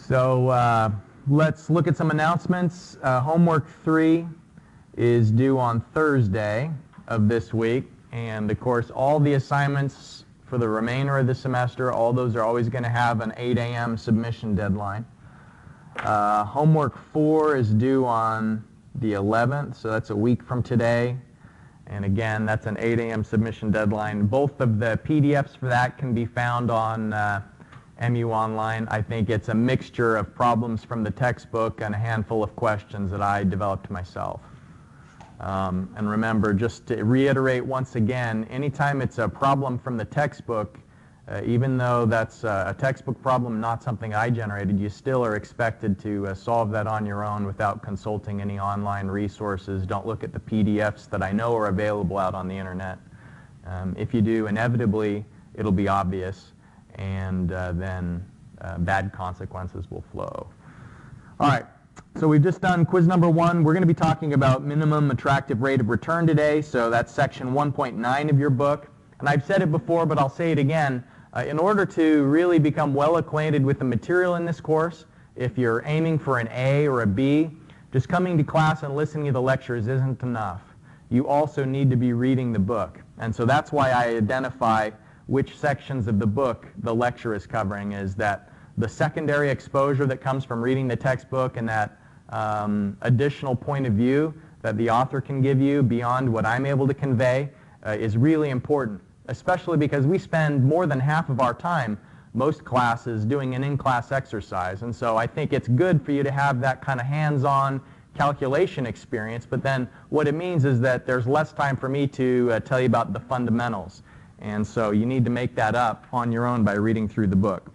So let's look at some announcements. Homework 3 is due on Thursday of this week, and of course all the assignments for the remainder of the semester, all those are always going to have an 8 a.m. submission deadline. Homework 4 is due on the 11th, so that's a week from today. And again, that's an 8 a.m. submission deadline. Both of the PDFs for that can be found on MU Online. I think it's a mixture of problems from the textbook and a handful of questions that I developed myself. And remember, just to reiterate once again, anytime it's a problem from the textbook, even though that's a textbook problem, not something I generated, you still are expected to solve that on your own without consulting any online resources. Don't look at the PDFs that I know are available out on the internet. If you do, inevitably, it'll be obvious, and then bad consequences will flow. All right. So we've just done quiz number 1. We're going to be talking about minimum attractive rate of return today. So that's section 1.9 of your book. And I've said it before, but I'll say it again. In order to really become well acquainted with the material in this course, if you're aiming for an A or a B, just coming to class and listening to the lectures isn't enough. You also need to be reading the book. And so that's why I identify which sections of the book the lecture is covering, is that the secondary exposure that comes from reading the textbook and that additional point of view that the author can give you beyond what I'm able to convey is really important, especially because we spend more than half of our time, most classes, doing an in-class exercise. And so I think it's good for you to have that kind of hands-on calculation experience, but then what it means is that there's less time for me to tell you about the fundamentals. And so you need to make that up on your own by reading through the book.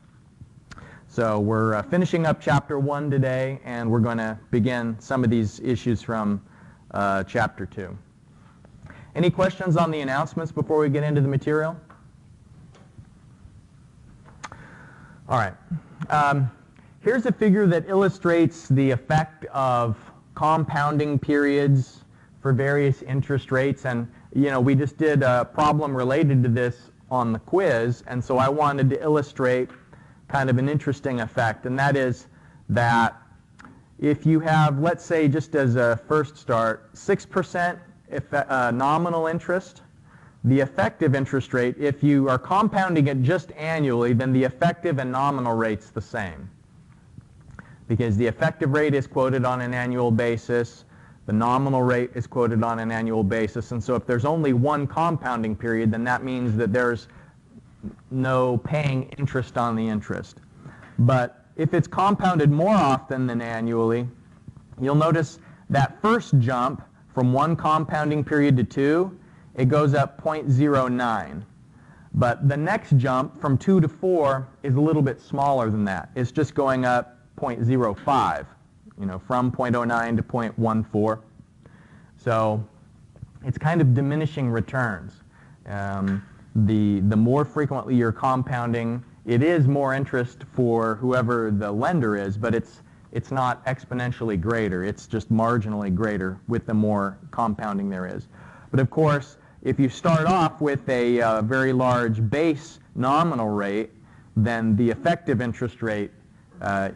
So we're finishing up Chapter 1 today, and we're going to begin some of these issues from Chapter 2. Any questions on the announcements before we get into the material? All right. Here's a figure that illustrates the effect of compounding periods for various interest rates. And, you know, we just did a problem related to this on the quiz, and so I wanted to illustrate kind of an interesting effect, and that is that if you have, let's say, just as a first start, 6% nominal interest, the effective interest rate, if you are compounding it just annually, then the effective and nominal rate's the same. Because the effective rate is quoted on an annual basis, the nominal rate is quoted on an annual basis, and so if there's only one compounding period, then that means that there's no paying interest on the interest. But if it's compounded more often than annually, you'll notice that first jump from one compounding period to 2, it goes up 0.09. But the next jump from 2 to 4 is a little bit smaller than that. It's just going up 0.05, you know, from 0.09 to 0.14. So it's kind of diminishing returns. The more frequently you're compounding, it is more interest for whoever the lender is, but it's not exponentially greater. It's just marginally greater with the more compounding there is. But of course, if you start off with a very large base nominal rate, then the effective interest rate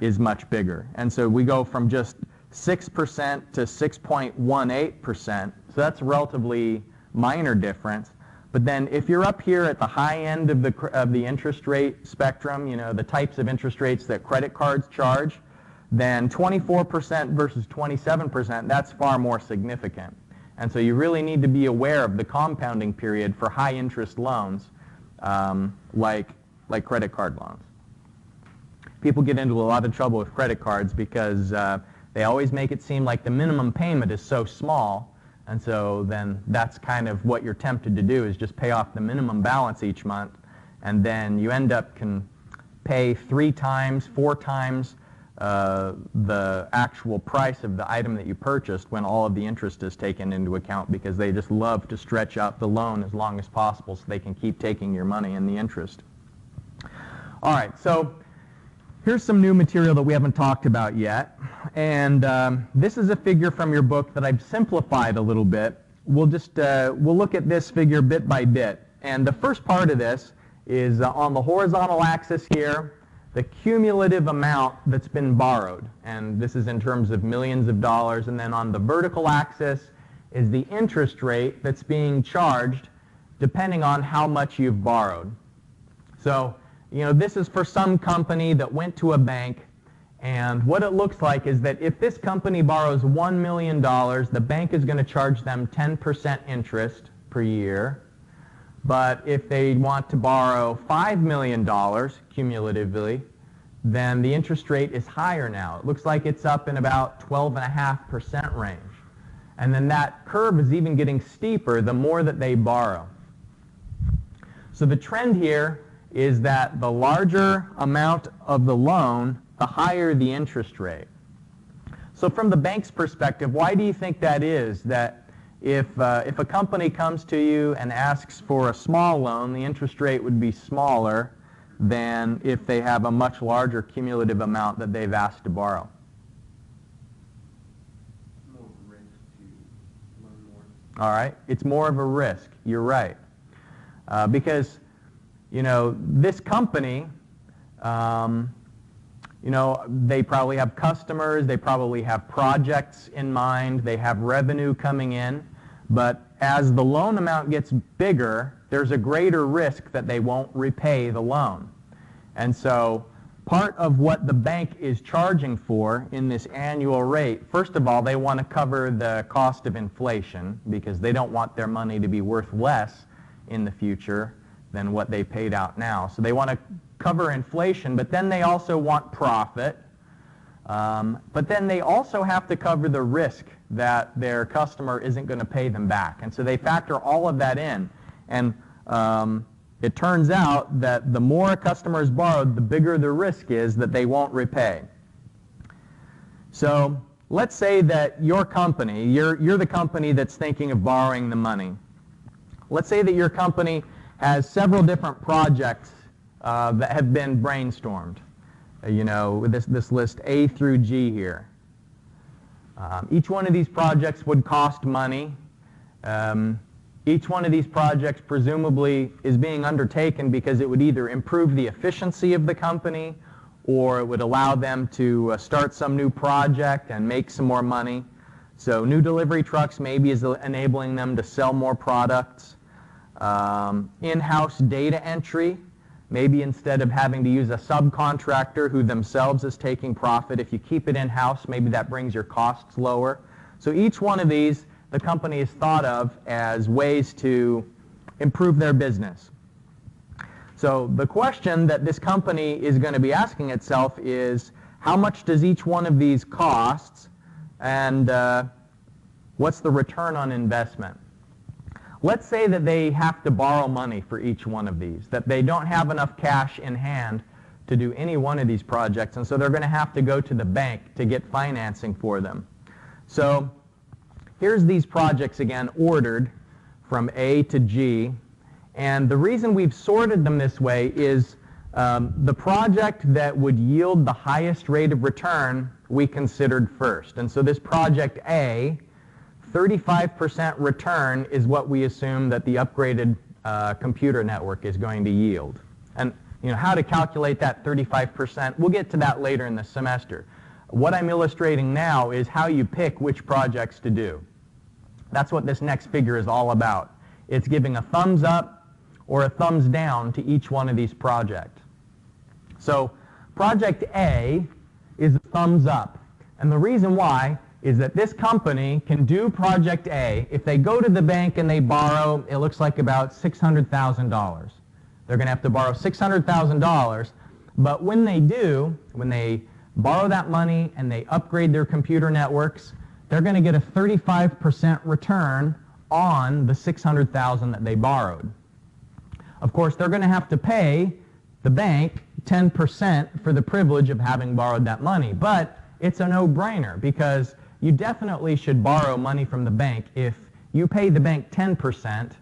is much bigger. And so we go from just 6% to 6.18%. So that's a relatively minor difference. But then if you're up here at the high end of the interest rate spectrum, you know, the types of interest rates that credit cards charge, then 24% versus 27%, that's far more significant. And so you really need to be aware of the compounding period for high interest loans, like credit card loans. People get into a lot of trouble with credit cards because they always make it seem like the minimum payment is so small. And so then that's kind of what you're tempted to do, is just pay off the minimum balance each month, and then you end up can pay 3 times, 4 times the actual price of the item that you purchased when all of the interest is taken into account, because they just love to stretch out the loan as long as possible so they can keep taking your money and the interest. All right, so here's some new material that we haven't talked about yet, and this is a figure from your book that I've simplified a little bit. We'll look at this figure bit by bit, and the first part of this is on the horizontal axis here. the cumulative amount that's been borrowed. And this is in terms of millions of dollars. And then on the vertical axis is the interest rate that's being charged depending on how much you've borrowed. So, this is for some company that went to a bank, and what it looks like is that if this company borrows $1 million, the bank is going to charge them 10% interest per year. But if they want to borrow $5 million cumulatively, then the interest rate is higher now. It looks like it's up in about 12.5% range. And then that curve is even getting steeper the more that they borrow. So the trend here is that the larger amount of the loan, the higher the interest rate. So from the bank's perspective, why do you think that is? That if a company comes to you and asks for a small loan, the interest rate would be smaller than if they have a much larger cumulative amount that they've asked to borrow. More risk to loan more. All right, it's more of a risk. You're right. Because, this company, they probably have customers, they probably have projects in mind, they have revenue coming in, but as the loan amount gets bigger, there's a greater risk that they won't repay the loan. And so part of what the bank is charging for in this annual rate, first of all, they want to cover the cost of inflation because they don't want their money to be worth less in the future than what they paid out now. So they want to cover inflation, but then they also want profit. But then they also have to cover the risk that their customer isn't going to pay them back. And so they factor all of that in. And it turns out that the more a customer is borrowed, the bigger the risk is that they won't repay. So let's say that your company, you're the company that's thinking of borrowing the money. Let's say that your company has several different projects that have been brainstormed. This list A through G here. Each one of these projects would cost money. Each one of these projects presumably is being undertaken because it would either improve the efficiency of the company or it would allow them to start some new project and make some more money. So new delivery trucks maybe is enabling them to sell more products. In-house data entry, maybe instead of having to use a subcontractor who themselves is taking profit, if you keep it in-house, maybe that brings your costs lower. So each one of these, the company is thought of as ways to improve their business. So the question that this company is going to be asking itself is, how much does each one of these cost, and what's the return on investment? Let's say that they have to borrow money for each one of these, that they don't have enough cash in hand to do any one of these projects, and so they're going to have to go to the bank to get financing for them. So here's these projects again ordered from A to G, and the reason we've sorted them this way is the project that would yield the highest rate of return we considered first. And so this project A, 35% return is what we assume that the upgraded computer network is going to yield. And how to calculate that 35%, we'll get to that later in the semester. What I'm illustrating now is how you pick which projects to do. That's what this next figure is all about. It's giving a thumbs up or a thumbs down to each one of these projects. So project A is a thumbs up. And the reason why is that this company can do project A. If they go to the bank and they borrow, it looks like about $600,000. They're going to have to borrow $600,000. But when they do, when they borrow that money and they upgrade their computer networks, they're going to get a 35% return on the $600,000 that they borrowed. Of course, they're going to have to pay the bank 10% for the privilege of having borrowed that money. But it's a no-brainer because you definitely should borrow money from the bank if you pay the bank 10%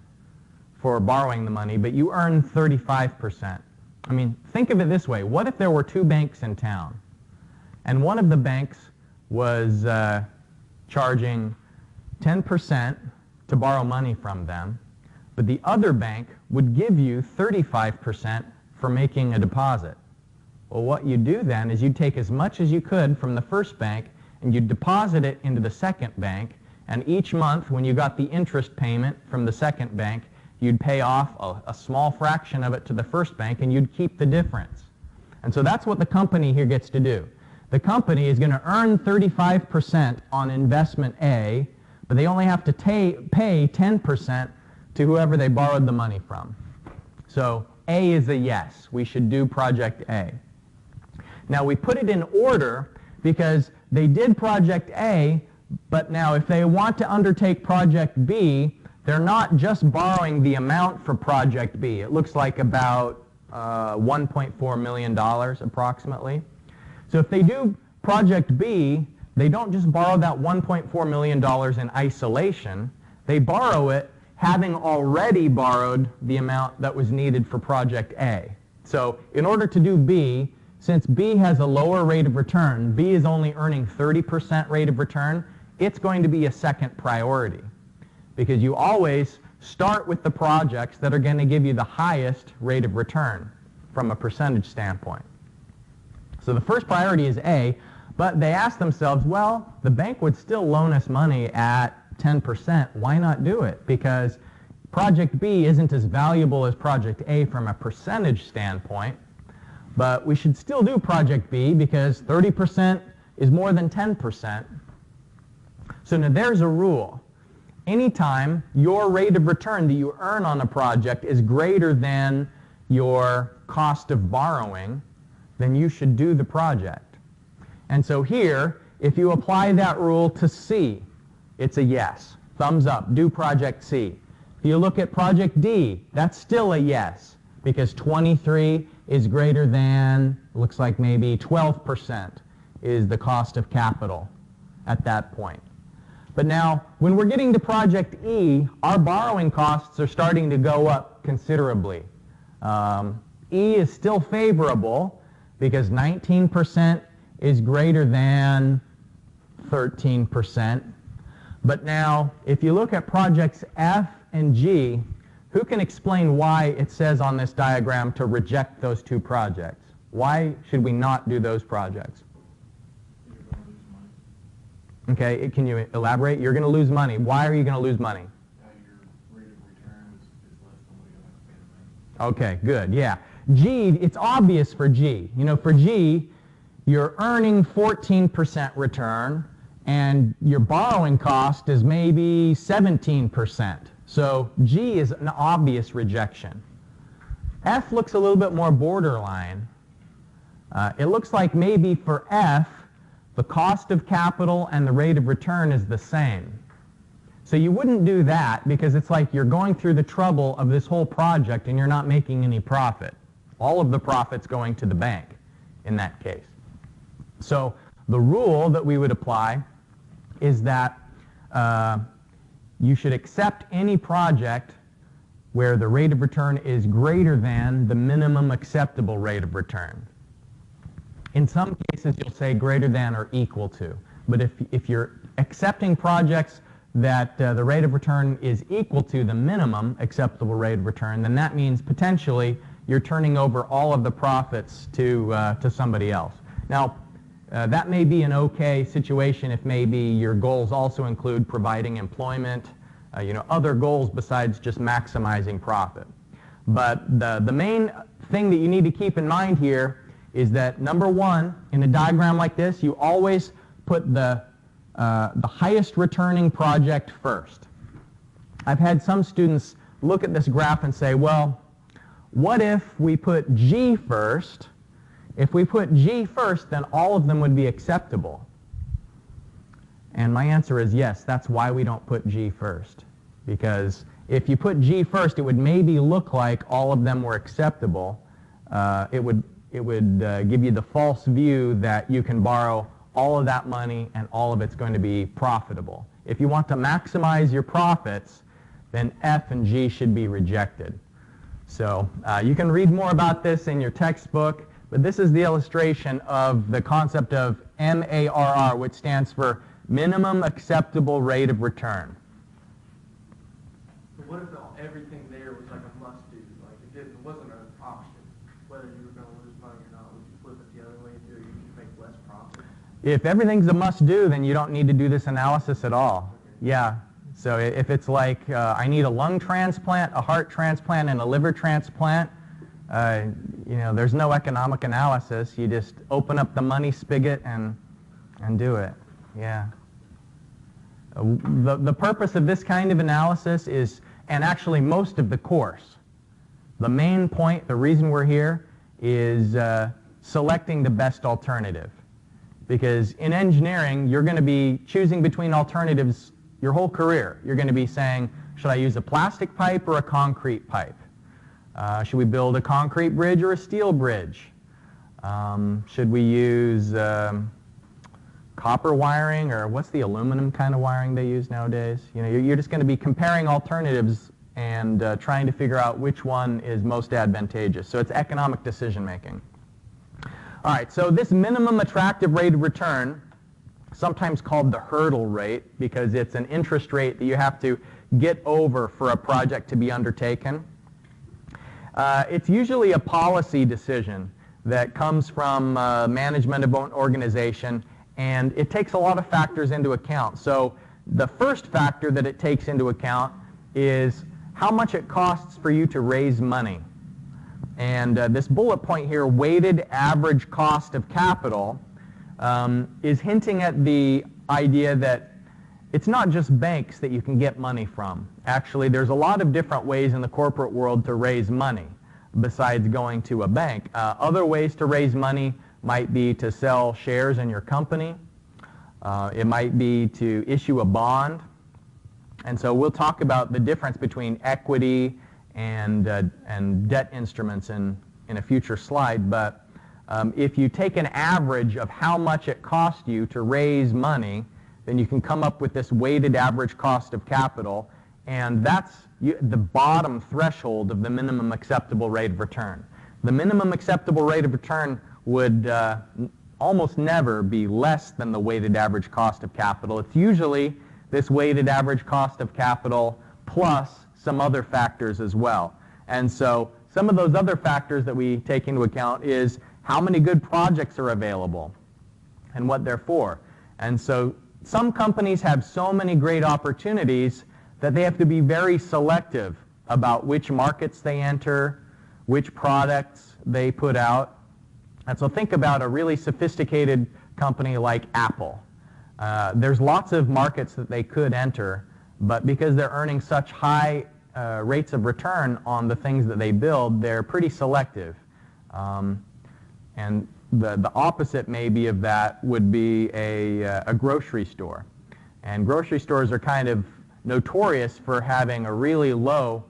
for borrowing the money, but you earn 35%. I mean, think of it this way. What if there were two banks in town, and one of the banks was charging 10% to borrow money from them, but the other bank would give you 35% for making a deposit? Well, what you do then is you'd take as much as you could from the first bank and you'd deposit it into the second bank, and each month when you got the interest payment from the second bank, you'd pay off a small fraction of it to the first bank and you'd keep the difference. And so that's what the company here gets to do. The company is going to earn 35% on investment A, but they only have to pay 10% to whoever they borrowed the money from. So A is a yes. We should do project A. Now we put it in order because they did project A, but now if they want to undertake project B, they're not just borrowing the amount for project B. It looks like about $1.4 million approximately. So if they do project B, they don't just borrow that $1.4 million in isolation. They borrow it having already borrowed the amount that was needed for project A. So in order to do B, since B has a lower rate of return, B is only earning 30% rate of return, it's going to be a second priority. Because you always start with the projects that are going to give you the highest rate of return from a percentage standpoint. So the first priority is A, but they ask themselves, well, the bank would still loan us money at 10%. Why not do it? Because project B isn't as valuable as project A from a percentage standpoint, but we should still do project B because 30% is more than 10%. So now there's a rule. Anytime your rate of return that you earn on a project is greater than your cost of borrowing, then you should do the project. And so here, if you apply that rule to C, it's a yes. Thumbs up, do project C. If you look at project D, that's still a yes, because 23 is greater than, looks like maybe 12% is the cost of capital at that point. But now, when we're getting to project E, our borrowing costs are starting to go up considerably. E is still favorable because 19% is greater than 13%. But now, if you look at projects F and G, who can explain why it says on this diagram to reject those two projects? Why should we not do those projects? Okay, can you elaborate? You're going to lose money. Why are you going to lose money? Your rate of return is less than what you have to pay the bank. Okay, good, yeah. G, it's obvious for G. You know, for G, you're earning 14% return, and your borrowing cost is maybe 17%. So G is an obvious rejection. F looks a little bit more borderline. It looks like maybe for F, the cost of capital and the rate of return is the same. So you wouldn't do that because it's like you're going through the trouble of this whole project and you're not making any profit. All of the profit's going to the bank in that case. So the rule that we would apply is that you should accept any project where the rate of return is greater than the minimum acceptable rate of return. In some cases, you'll say greater than or equal to. But if you're accepting projects that the rate of return is equal to the minimum acceptable rate of return, then that means potentially you're turning over all of the profits to somebody else. Now, that may be an okay situation if maybe your goals also include providing employment, other goals besides just maximizing profit. But the main thing that you need to keep in mind here is that, number one, in a diagram like this, you always put the highest returning project first. I've had some students look at this graph and say, well, what if we put G first? If we put G first, then all of them would be acceptable. And my answer is yes, that's why we don't put G first. Because if you put G first, it would maybe look like all of them were acceptable. It would give you the false view that you can borrow all of that money and all of it's going to be profitable. If you want to maximize your profits, then F and G should be rejected. So you can read more about this in your textbook, but this is the illustration of the concept of MARR, which stands for minimum acceptable rate of return. So what if everything there was like a must-do? Like it wasn't an option whether you were going to lose money or not? Would you flip it If everything's a must-do, then you don't need to do this analysis at all. Yeah. So if it's like, I need a lung transplant, a heart transplant, and a liver transplant, there's no economic analysis. You just open up the money spigot and do it. Yeah. The purpose of this kind of analysis is, and actually most of the course, the main point, the reason we're here, is selecting the best alternative. Because in engineering, you're going to be choosing between alternatives your whole career. You're going to be saying, should I use a plastic pipe or a concrete pipe? Should we build a concrete bridge or a steel bridge? Should we use copper wiring, or what's the aluminum kind of wiring they use nowadays? You're just going to be comparing alternatives and trying to figure out which one is most advantageous. So it's economic decision making. All right, so this minimum attractive rate of return, sometimes called the hurdle rate, because it's an interest rate that you have to get over for a project to be undertaken. It's usually a policy decision that comes from management of an organization, and it takes a lot of factors into account. So the first factor that it takes into account is how much it costs for you to raise money. And this bullet point here, weighted average cost of capital, is hinting at the idea that it's not just banks that you can get money from. Actually, there's a lot of different ways in the corporate world to raise money besides going to a bank. Other ways to raise money might be to sell shares in your company. It might be to issue a bond. And so we'll talk about the difference between equity and debt instruments in a future slide. But if you take an average of how much it costs you to raise money, then you can come up with this weighted average cost of capital, and that's the bottom threshold of the minimum acceptable rate of return. The minimum acceptable rate of return would almost never be less than the weighted average cost of capital. It's usually this weighted average cost of capital plus some other factors as well. And so some of those other factors that we take into account is how many good projects are available and what they're for. And so some companies have so many great opportunities that they have to be very selective about which markets they enter, which products they put out. And so think about a really sophisticated company like Apple. There's lots of markets that they could enter, but because they're earning such high rates of return on the things that they build, they're pretty selective. And the opposite maybe of that would be a grocery store. And grocery stores are kind of notorious for having a really low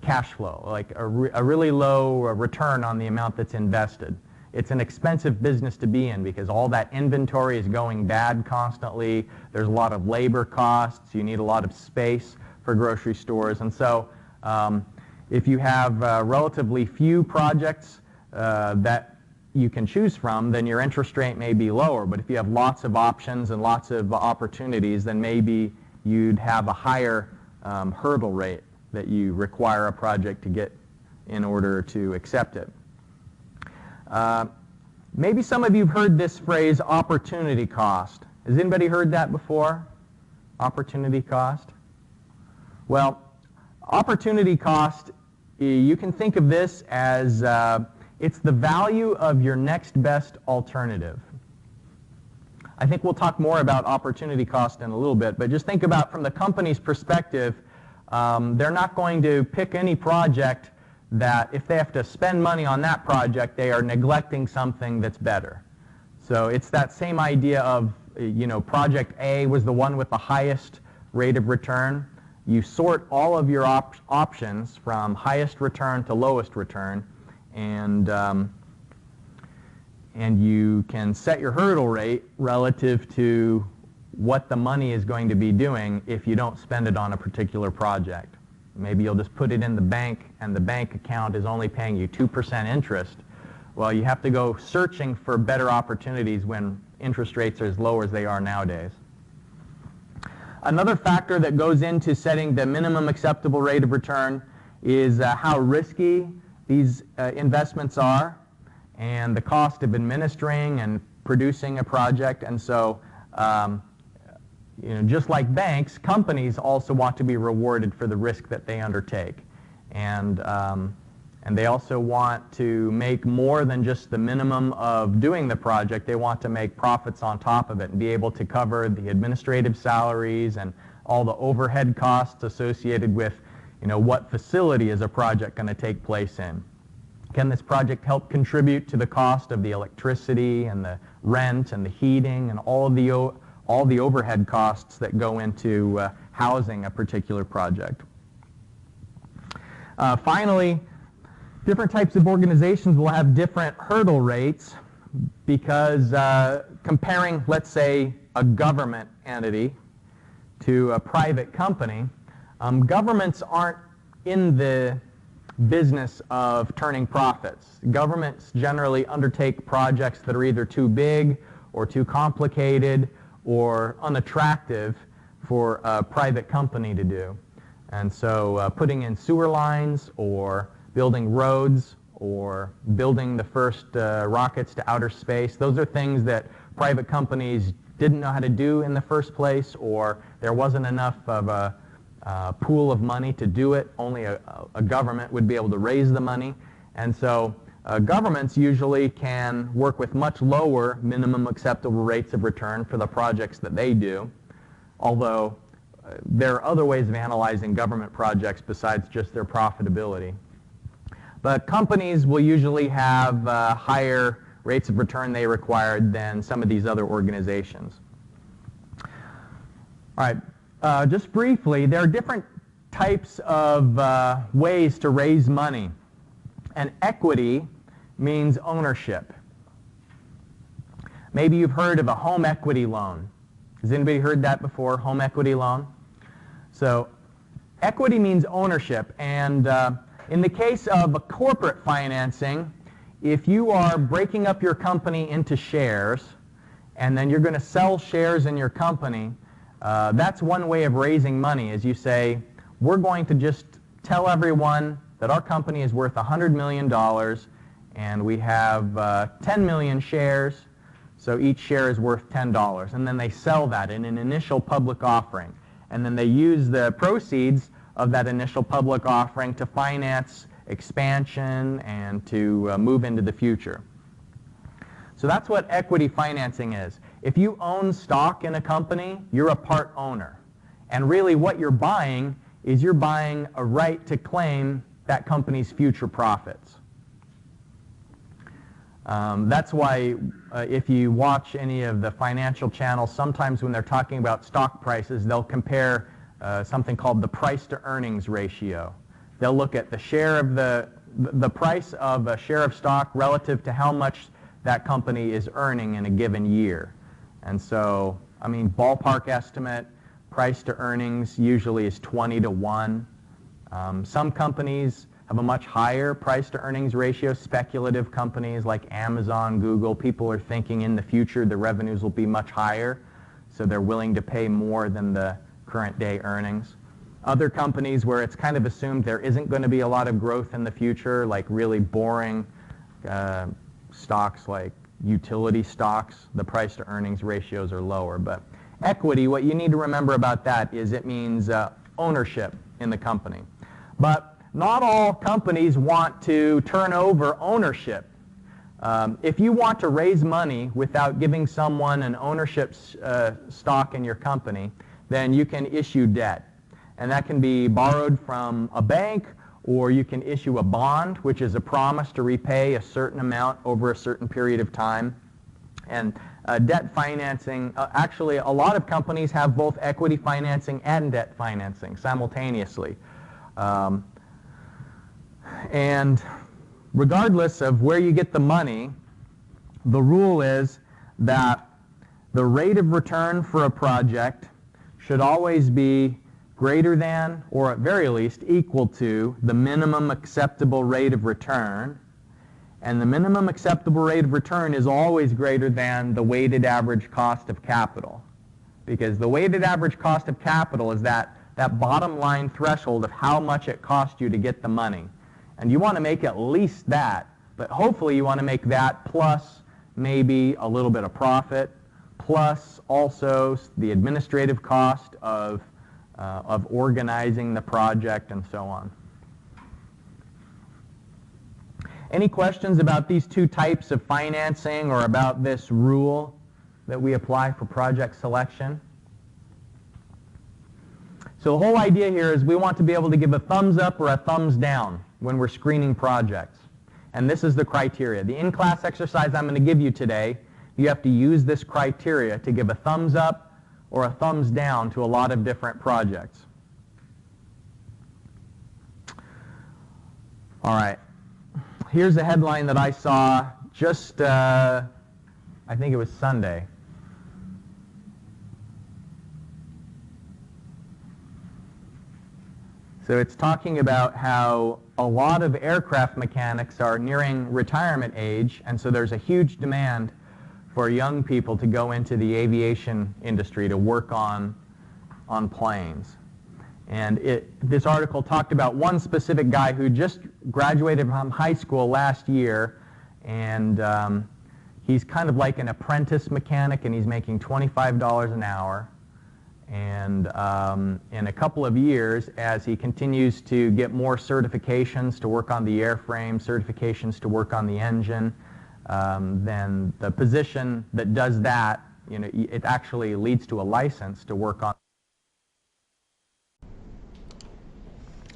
cash flow, like a really low return on the amount that's invested. It's an expensive business to be in because all that inventory is going bad constantly. There's a lot of labor costs. You need a lot of space for grocery stores. And so if you have relatively few projects that you can choose from, then your interest rate may be lower. But if you have lots of options and lots of opportunities, then maybe you'd have a higher hurdle rate that you require a project to get in order to accept it. Maybe some of you have heard this phrase, opportunity cost. Has anybody heard that before? Opportunity cost? Well, opportunity cost, you can think of this as it's the value of your next best alternative. I think we'll talk more about opportunity cost in a little bit, but just think about from the company's perspective, they're not going to pick any project that if they have to spend money on that project, they are neglecting something that's better. So it's that same idea of, project A was the one with the highest rate of return. You sort all of your options from highest return to lowest return, and you can set your hurdle rate relative to what the money is going to be doing if you don't spend it on a particular project. Maybe you'll just put it in the bank, and the bank account is only paying you 2% interest. Well, you have to go searching for better opportunities when interest rates are as low as they are nowadays. Another factor that goes into setting the minimum acceptable rate of return is how risky these investments are. and the cost of administering and producing a project. And so, just like banks, companies also want to be rewarded for the risk that they undertake. And they also want to make more than just the minimum of doing the project. They want to make profits on top of it and be able to cover the administrative salaries and all the overhead costs associated with, what facility is a project going to take place in. Can this project help contribute to the cost of the electricity and the rent and the heating and all the overhead costs that go into housing a particular project? Finally, different types of organizations will have different hurdle rates because comparing, let's say, a government entity to a private company, governments aren't in the business of turning profits. Governments generally undertake projects that are either too big or too complicated or unattractive for a private company to do. And so putting in sewer lines or building roads or building the first rockets to outer space, those are things that private companies didn't know how to do in the first place, or there wasn't enough of a pool of money to do it. Only a government would be able to raise the money. And so governments usually can work with much lower minimum acceptable rates of return for the projects that they do, although there are other ways of analyzing government projects besides just their profitability. But companies will usually have higher rates of return they required than some of these other organizations. All right, just briefly, there are different types of ways to raise money. And equity means ownership. Maybe you've heard of a home equity loan. Has anybody heard that before, home equity loan? So equity means ownership, and in the case of a corporate financing, if you are breaking up your company into shares and then you're going to sell shares in your company, that's one way of raising money, is you say, we're going to just tell everyone that our company is worth $100 million and we have 10 million shares, so each share is worth $10. And then they sell that in an initial public offering. And then they use the proceeds of that initial public offering to finance expansion and to move into the future. So that's what equity financing is. If you own stock in a company, you're a part owner. And really what you're buying is you're buying a right to claim that company's future profits. That's why if you watch any of the financial channels, sometimes when they're talking about stock prices, they'll compare something called the price to earnings ratio. They'll look at the share of the price of a share of stock relative to how much that company is earning in a given year. And so, I mean, ballpark estimate, price to earnings usually is 20 to 1. Some companies have a much higher price to earnings ratio. Speculative companies like Amazon, Google, people are thinking in the future the revenues will be much higher, so they're willing to pay more than the current day earnings. Other companies where it's kind of assumed there isn't going to be a lot of growth in the future, like really boring stocks like utility stocks, the price to earnings ratios are lower. But equity, what you need to remember about that is it means ownership in the company. But not all companies want to turn over ownership. If you want to raise money without giving someone an ownership stock in your company, then you can issue debt. And that can be borrowed from a bank, or you can issue a bond, which is a promise to repay a certain amount over a certain period of time. And debt financing, actually a lot of companies have both equity financing and debt financing simultaneously. And regardless of where you get the money, the rule is that the rate of return for a project should always be greater than, or at very least equal to, the minimum acceptable rate of return. And the minimum acceptable rate of return is always greater than the weighted average cost of capital. Because the weighted average cost of capital is that bottom line threshold of how much it costs you to get the money. And you want to make at least that But hopefully you want to make that plus maybe a little bit of profit, plus also the administrative cost of organizing the project and so on. Any questions about these two types of financing or about this rule that we apply for project selection? So the whole idea here is we want to be able to give a thumbs up or a thumbs down when we're screening projects. And this is the criteria. The in-class exercise I'm going to give you today, you have to use this criteria to give a thumbs up or a thumbs down to a lot of different projects. All right. Here's a headline that I saw just, I think it was Sunday. So it's talking about how a lot of aircraft mechanics are nearing retirement age, and so there's a huge demand for young people to go into the aviation industry to work on planes. And this article talked about one specific guy who just graduated from high school last year, and he's kind of like an apprentice mechanic, and he's making $25 an hour. And in a couple of years, as he continues to get more certifications to work on the airframe, certifications to work on the engine, then the position that does that, you know, it actually leads to a license to work on.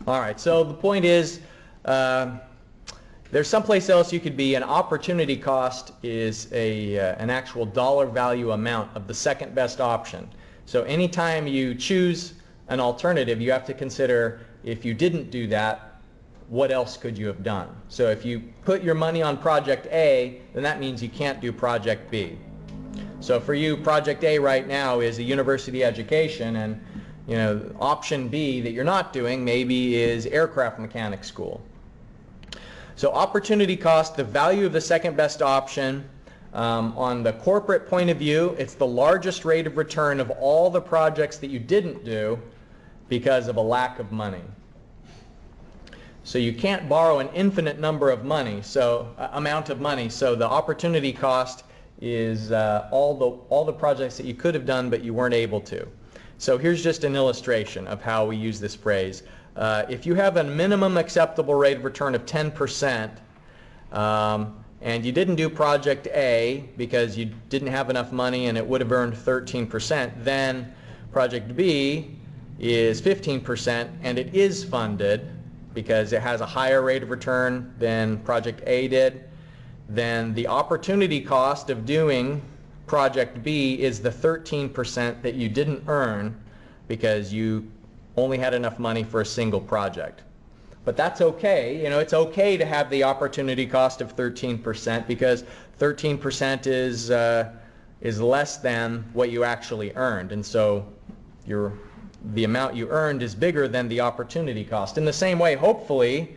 All right, so the point is, there's someplace else you could be. An opportunity cost is an actual dollar value amount of the second best option. So anytime you choose an alternative, you have to consider, if you didn't do that, what else could you have done? So if you put your money on project A, then that means you can't do project B. So for you, project A right now is a university education, and you know, option B that you're not doing maybe is aircraft mechanic school. So opportunity cost, the value of the second best option. On the corporate point of view, it's the largest rate of return of all the projects that you didn't do because of a lack of money. So you can't borrow an infinite number of money, amount of money. So the opportunity cost is all the projects that you could have done but you weren't able to. So here's just an illustration of how we use this phrase. If you have a minimum acceptable rate of return of 10%, and you didn't do project A because you didn't have enough money and it would have earned 13%, then project B is 15% and it is funded because it has a higher rate of return than project A did. Then the opportunity cost of doing project B is the 13% that you didn't earn because you only had enough money for a single project. But that's okay. You know, it's okay to have the opportunity cost of 13% because 13% is less than what you actually earned, and so the amount you earned is bigger than the opportunity cost. In the same way, hopefully,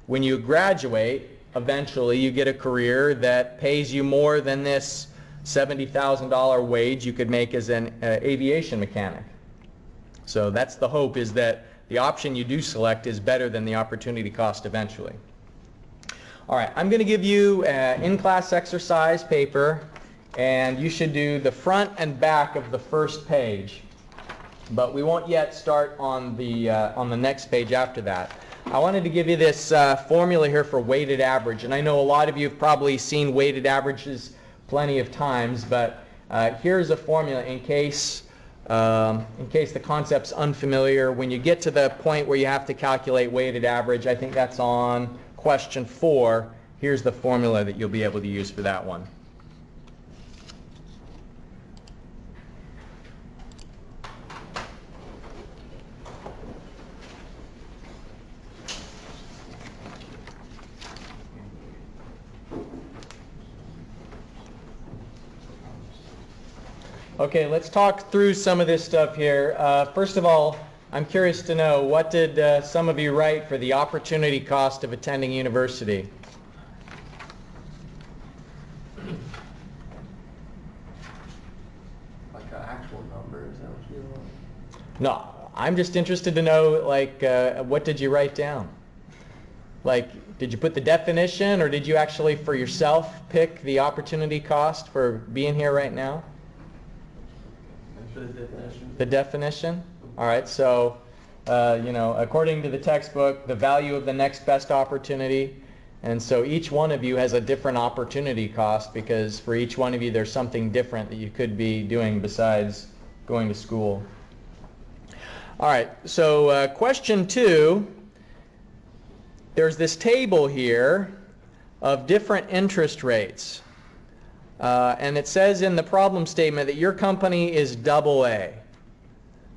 when you graduate, eventually you get a career that pays you more than this $70,000 wage you could make as an aviation mechanic. So that's the hope, is that the option you do select is better than the opportunity cost eventually. All right, I'm going to give you an in-class exercise paper, and you should do the front and back of the first page. But we won't yet start on the next page after that. I wanted to give you this formula here for weighted average, and I know a lot of you have probably seen weighted averages plenty of times, but here's a formula in case the concept's unfamiliar. When you get to the point where you have to calculate weighted average, I think that's on question 4. Here's the formula that you'll be able to use for that one. Okay, let's talk through some of this stuff here. First of all, I'm curious to know, what did some of you write for the opportunity cost of attending university? Like an actual number, is that what you want? No, I'm just interested to know, like, what did you write down? Like, did you put the definition, or did you actually for yourself pick the opportunity cost for being here right now? For the definition. The definition? All right, so, according to the textbook, the value of the next best opportunity. And so each one of you has a different opportunity cost, because for each one of you there's something different that you could be doing besides going to school. All right, so question 2, there's this table here of different interest rates. And it says in the problem statement that your company is AA.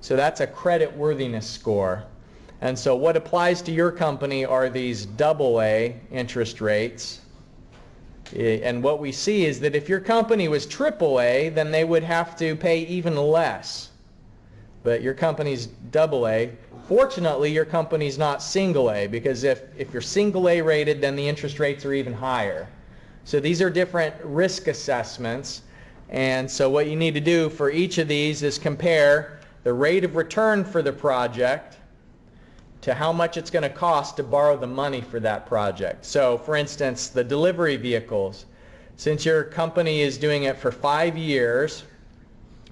So that's a credit worthiness score. And so what applies to your company are these AA interest rates. And what we see is that if your company was AAA, then they would have to pay even less. But your company's AA. Fortunately, your company's not single A, because if you're single A rated, then the interest rates are even higher. So these are different risk assessments. And so what you need to do for each of these is compare the rate of return for the project to how much it's going to cost to borrow the money for that project. So for instance, the delivery vehicles, since your company is doing it for 5 years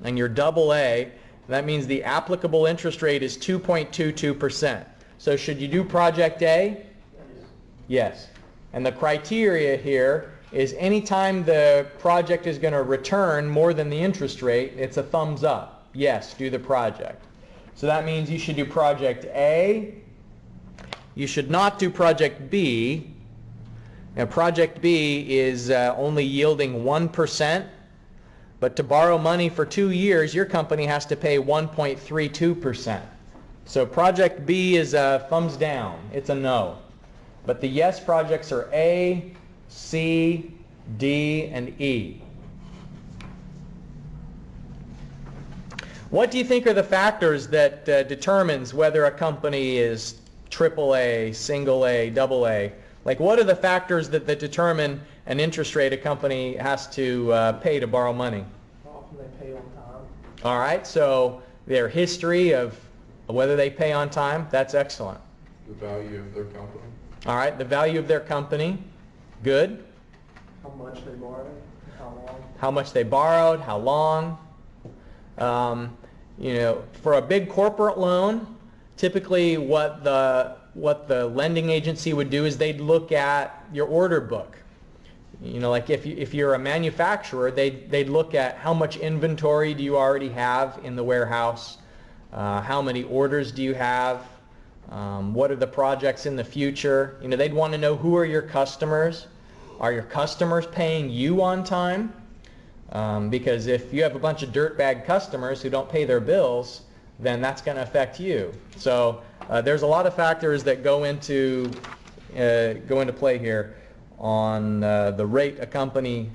and you're AA, that means the applicable interest rate is 2.22%. So should you do project A? Yes. And the criteria here is anytime the project is going to return more than the interest rate, it's a thumbs up. Yes, do the project. So that means you should do project A. You should not do project B. Now project B is only yielding 1%, but to borrow money for 2 years, your company has to pay 1.32%. So project B is a thumbs down. It's a no. But the yes projects are A, C, D, and E. What do you think are the factors that determines whether a company is AAA, single A, double A? Like, what are the factors that determine an interest rate a company has to pay to borrow money? How often they pay on time. All right, so their history of whether they pay on time, that's excellent. The value of their company. All right, the value of their company, good. How much they borrowed, how long. How much they borrowed, how long. For a big corporate loan, typically what the lending agency would do is they'd look at your order book. Like if you're a manufacturer, they'd look at how much inventory do you already have in the warehouse, how many orders do you have, what are the projects in the future. They'd want to know who are your customers. Are your customers paying you on time? Because if you have a bunch of dirtbag customers who don't pay their bills, then that's going to affect you. So there's a lot of factors that go into play here on the rate a company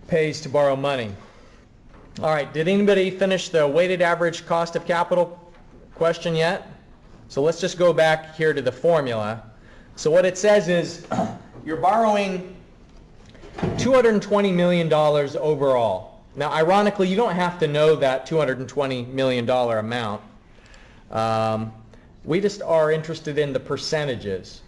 pays to borrow money. All right, did anybody finish the weighted average cost of capital question yet? So let's just go back here to the formula. So what it says is you're borrowing $220 million overall. Now, ironically, you don't have to know that $220 million amount. We just are interested in the percentages.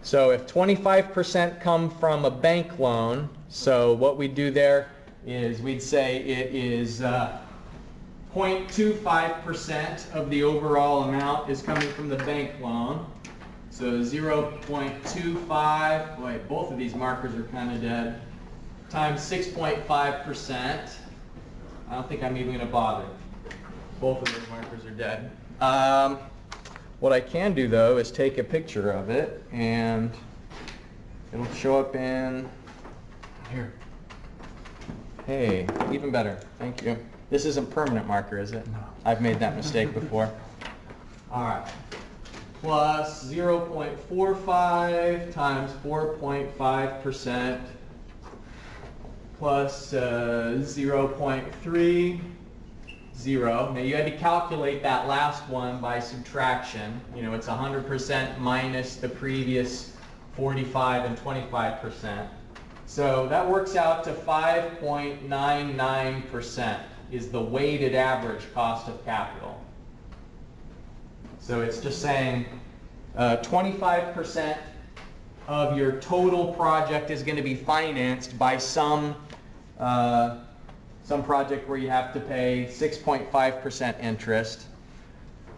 So if 25% come from a bank loan, so what we do there is we'd say it is 0.25% of the overall amount is coming from the bank loan. So 0.25, boy, both of these markers are kind of dead, times 6.5%. I don't think I'm even going to bother. Both of those markers are dead. What I can do, though, is take a picture of it, and it'll show up in here. Hey, even better. Thank you. This isn't permanent marker, is it? No. I've made that mistake before. All right. Plus 0.45 times 4.5% plus 0.30. Now you had to calculate that last one by subtraction. It's 100% minus the previous 45 and 25%. So that works out to 5.99% is the weighted average cost of capital. So it's just saying 25% of your total project is going to be financed by some project where you have to pay 6.5% interest.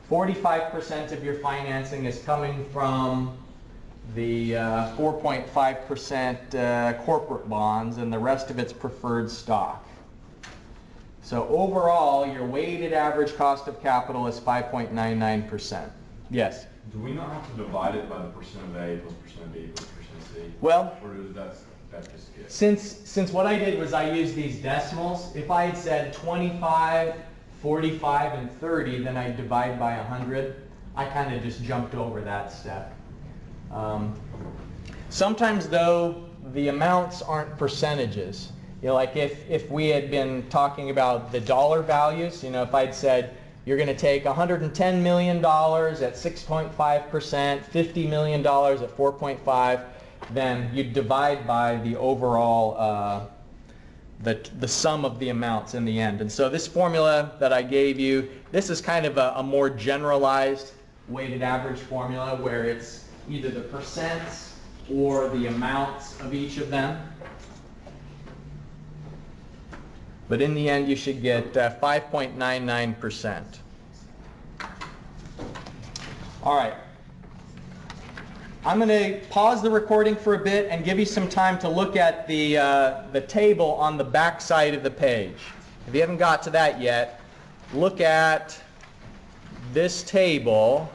45% of your financing is coming from the 4.5% corporate bonds, and the rest of it's preferred stock. So overall, your weighted average cost of capital is 5.99%. Yes? Do we not have to divide it by the percent of A plus percent of B plus percent of C? Well, Or does that just get? since what I did was I used these decimals, if I had said 25, 45, and 30, then I'd divide by 100. I kind of just jumped over that step. Sometimes, though, the amounts aren't percentages. You know, like if we had been talking about the dollar values, you know, if I'd said you're going to take $110 million at 6.5%, $50 million at 4.5%, then you'd divide by the overall, the sum of the amounts in the end. And so this formula that I gave you, this is kind of a more generalized weighted average formula where it's either the percents or the amounts of each of them. But in the end, you should get 5.99%. All right. I'm going to pause the recording for a bit and give you some time to look at the table on the back side of the page. If you haven't got to that yet, look at this table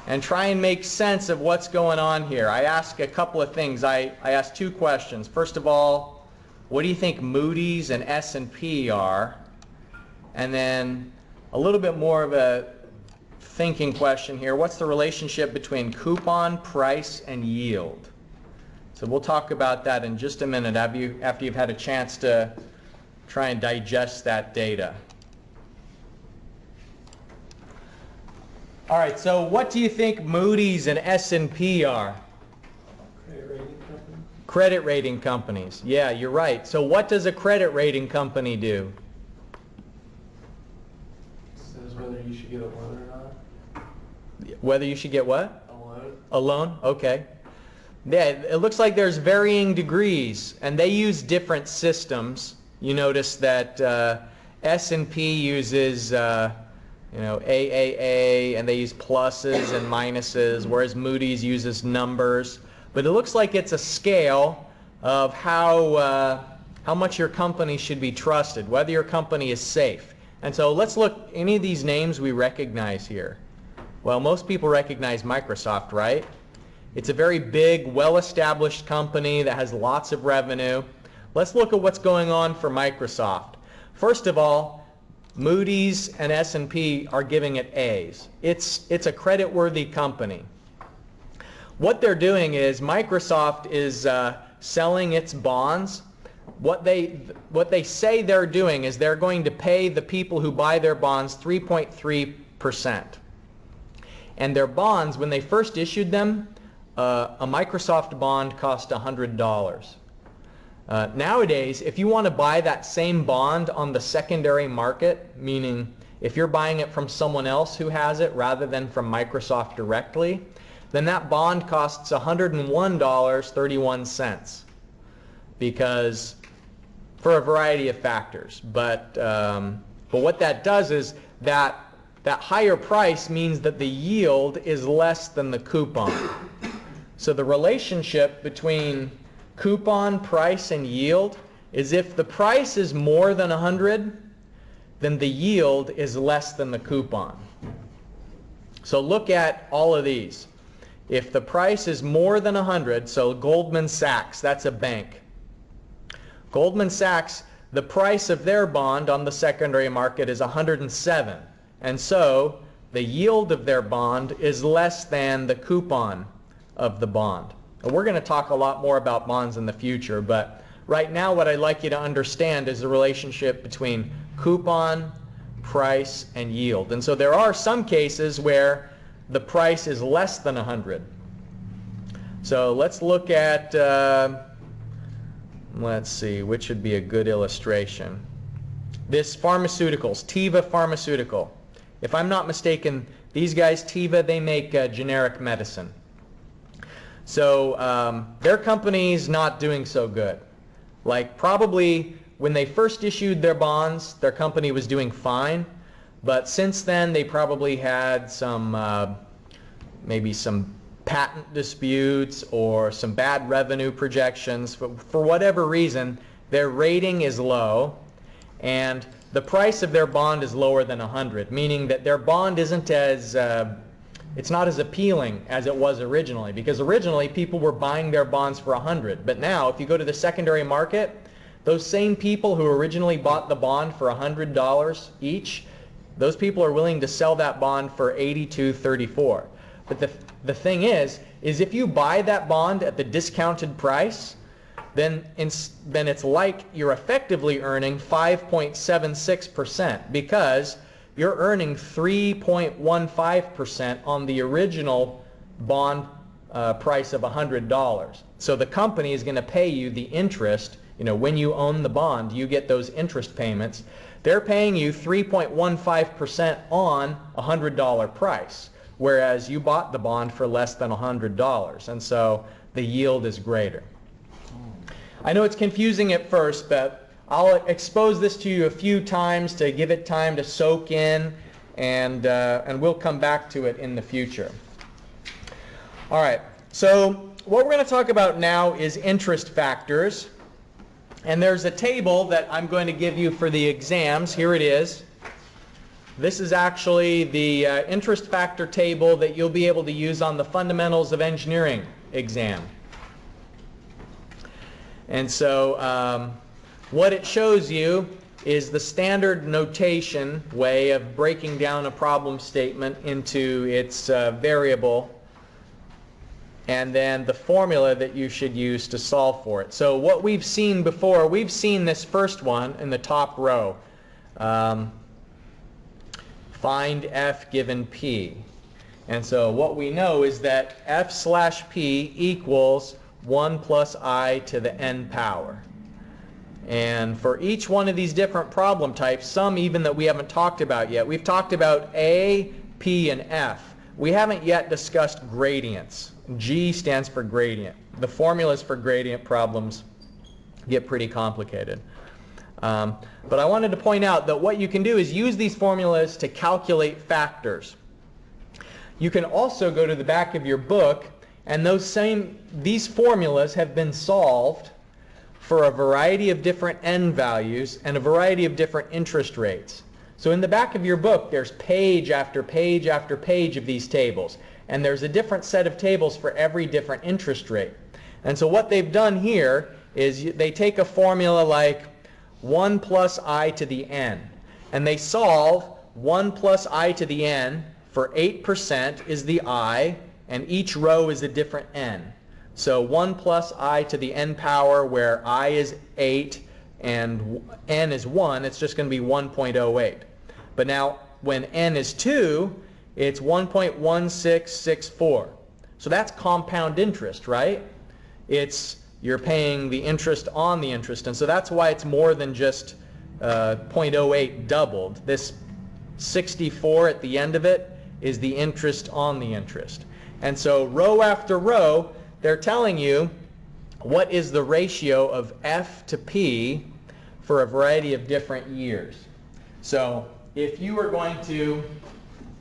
and try and make sense of what's going on here. I ask a couple of things. I asked two questions. First of all, what do you think Moody's and S&P are? And then a little bit more of a thinking question here. What's the relationship between coupon, price, and yield? So we'll talk about that in just a minute after you've had a chance to try and digest that data. All right, so what do you think Moody's and S&P are? Credit rating company. Credit rating companies. Yeah, you're right. So what does a credit rating company do? Says whether you should get a loan or not. Whether you should get what? A loan. A loan? Okay. Yeah, it looks like there's varying degrees, and they use different systems. You notice that S&P uses AAA, and they use pluses and minuses, whereas Moody's uses numbers. But it looks like it's a scale of how much your company should be trusted, whether your company is safe. And so let's look, any of these names we recognize here. Well, most people recognize Microsoft, right? It's a very big, well-established company that has lots of revenue. Let's look at what's going on for Microsoft. First of all, Moody's and S&P are giving it A's. It's a credit-worthy company. What they're doing is Microsoft is selling its bonds. What they say they're doing is they're going to pay the people who buy their bonds 3.3%. And their bonds, when they first issued them, a Microsoft bond cost $100. Nowadays, if you want to buy that same bond on the secondary market, meaning if you're buying it from someone else who has it rather than from Microsoft directly, then that bond costs $101.31 because for a variety of factors. But what that does is that higher price means that the yield is less than the coupon. So the relationship between coupon, price, and yield is if the price is more than 100, then the yield is less than the coupon. So look at all of these. If the price is more than 100, so Goldman Sachs, that's a bank. Goldman Sachs, the price of their bond on the secondary market is 107. And so the yield of their bond is less than the coupon of the bond. And we're going to talk a lot more about bonds in the future, but right now what I'd like you to understand is the relationship between coupon, price, and yield. And so there are some cases where the price is less than 100. So let's look at, let's see, which would be a good illustration. This pharmaceuticals, Teva Pharmaceutical. If I'm not mistaken, These guys, Teva, they make generic medicine. So their company's not doing so good. Like probably when they first issued their bonds, their company was doing fine. But since then, they probably had some, maybe some patent disputes or some bad revenue projections. For whatever reason, their rating is low, and the price of their bond is lower than 100, meaning that their bond isn't as, it's not as appealing as it was originally, because originally people were buying their bonds for 100. But now, if you go to the secondary market, those same people who originally bought the bond for $100 each, those people are willing to sell that bond for $82.34. But the thing is if you buy that bond at the discounted price, then it's like you're effectively earning 5.76% because you're earning 3.15% on the original bond price of $100. So the company is going to pay you the interest. You know, when you own the bond, you get those interest payments. They're paying you 3.15% on a $100 price, whereas you bought the bond for less than $100, and so the yield is greater. I know it's confusing at first, but I'll expose this to you a few times to give it time to soak in, and we'll come back to it in the future. All right, so what we're going to talk about now is interest factors. And there's a table that I'm going to give you for the exams. Here it is. This is actually the interest factor table that you'll be able to use on the Fundamentals of Engineering exam. And so what it shows you is the standard notation way of breaking down a problem statement into its variable, and then the formula that you should use to solve for it. So what we've seen before, we've seen this first one in the top row. Find f given p. And so what we know is that f slash p equals 1 plus I to the n power. And for each one of these different problem types, some even that we haven't talked about yet, we've talked about a, p, and f. We haven't yet discussed gradients. G stands for gradient. The formulas for gradient problems get pretty complicated. But I wanted to point out that what you can do is use these formulas to calculate factors. You can also go to the back of your book, and these formulas have been solved for a variety of different n values and a variety of different interest rates. So in the back of your book, there's page after page after page of these tables. And there's a different set of tables for every different interest rate. And so what they've done here is they take a formula like 1 plus I to the n. And they solve 1 plus I to the n for 8% is the I, and each row is a different n. So 1 plus I to the n power, where I is 8 and n is 1, it's just going to be 1.08. But now when n is 2, it's 1.1664. So that's compound interest, right? You're paying the interest on the interest, and so that's why it's more than just 0.08 doubled. This 64 at the end of it is the interest on the interest. And so row after row, they're telling you what is the ratio of F to P for a variety of different years. So if you were going to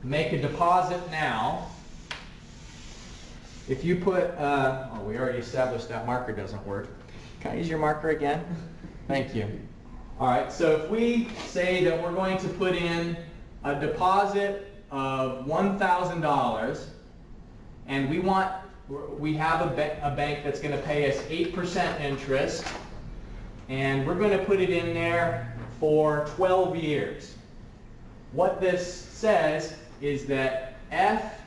make a deposit now, if you put, we already established that marker doesn't work. Can I use your marker again? Thank you. All right, so if we say that we're going to put in a deposit of $1,000, and we have a bank that's going to pay us 8% interest, and we're going to put it in there for 12 years. What this says is that F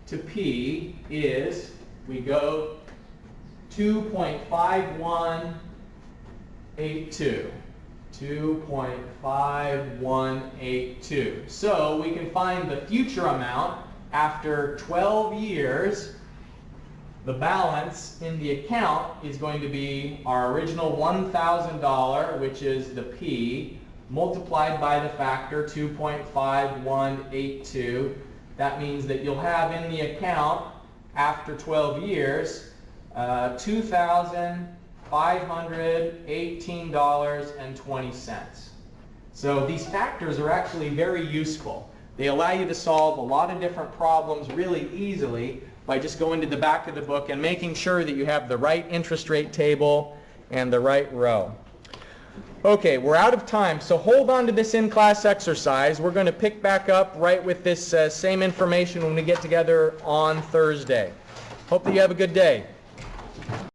to P is, we go 2.5182. 2.5182. So we can find the future amount after 12 years. The balance in the account is going to be our original $1,000, which is the P, multiplied by the factor 2.5182, that means that you'll have in the account after 12 years $2,518.20. So these factors are actually very useful. They allow you to solve a lot of different problems really easily by just going to the back of the book and making sure that you have the right interest rate table and the right row. Okay, we're out of time, so hold on to this in-class exercise. We're going to pick back up right with this same information when we get together on Thursday. Hope that you have a good day.